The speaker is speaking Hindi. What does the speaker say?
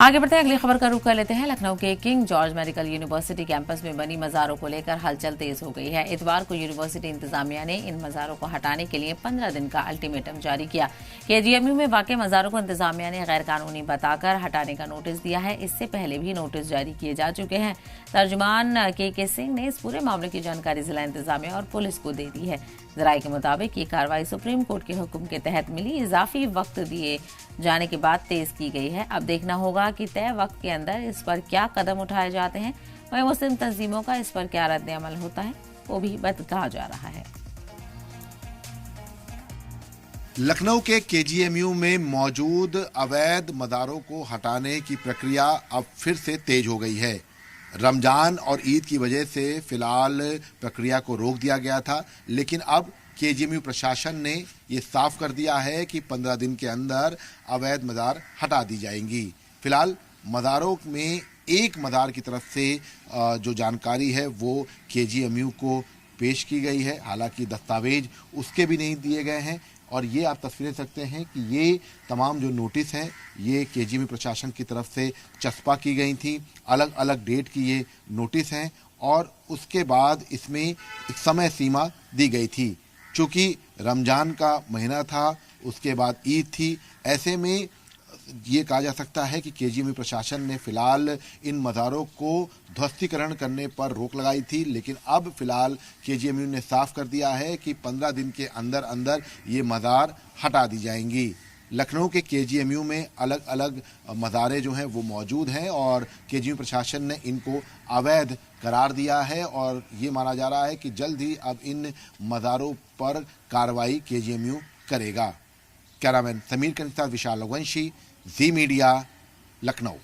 आगे बढ़ते हैं, अगली खबर का रुख कर लेते हैं। लखनऊ के king George medical university campus में बनी मज़ारों को लेकर हलचल तेज हो गई है। इतवार को यूनिवर्सिटी इंतजामिया ने इन मज़ारों को हटाने के लिए 15 दिन का अल्टीमेटम जारी किया। केजीएमयू में वाक़ मज़ारों को इंतजामिया ने गैर कानूनी बताकर हटाने का नोटिस दिया है। इससे पहले भी नोटिस जारी किए जा चुके हैं। तर्जुमान के सिंह ने इस पूरे मामले की जानकारी जिला इंतजामिया और पुलिस को दे दी है। जराये के मुताबिक ये कार्रवाई सुप्रीम कोर्ट के हुक्म के तहत मिली इजाफी वक्त दिए जाने के बाद तेज की गई है। अब देखना होगा कि तय वक्त के अंदर इस पर क्या कदम उठाए जाते हैं। वहीं मुस्लिम तंजीमों का इस पर क्या रद्द अमल होता है वो भी कहा जा रहा है। लखनऊ के केजीएमयू में मौजूद अवैध मदारों को हटाने की प्रक्रिया अब फिर से तेज हो गई है। रमजान और ईद की वजह से फिलहाल प्रक्रिया को रोक दिया गया था, लेकिन अब केजीएमयू प्रशासन ने ये साफ कर दिया है कि 15 दिन के अंदर अवैध मदार हटा दी जाएंगी। फिलहाल मदारों में एक मदार की तरफ से जो जानकारी है वो केजीएमयू को पेश की गई है, हालांकि दस्तावेज उसके भी नहीं दिए गए हैं। और ये आप तस्वीरें सकते हैं कि ये तमाम जो नोटिस हैं ये केजीएमयू प्रशासन की तरफ से चस्पा की गई थी। अलग अलग डेट की ये नोटिस हैं और उसके बाद इसमें एक समय सीमा दी गई थी। चूँकि रमज़ान का महीना था, उसके बाद ईद थी, ऐसे में ये कहा जा सकता है कि केजीएमयू प्रशासन ने फिलहाल इन मज़ारों को ध्वस्तीकरण करने पर रोक लगाई थी, लेकिन अब फिलहाल केजीएमयू ने साफ कर दिया है कि 15 दिन के अंदर अंदर ये मज़ार हटा दी जाएंगी। लखनऊ के केजीएमयू में अलग अलग मज़ारें जो हैं वो मौजूद हैं और केजीएमयू प्रशासन ने इनको अवैध करार दिया है और ये माना जा रहा है कि जल्द ही अब इन मज़ारों पर कार्रवाई केजीएमयू करेगा। कैमरामैन समीर के साथ विशाल रघुवंशी, जी मीडिया, लखनऊ।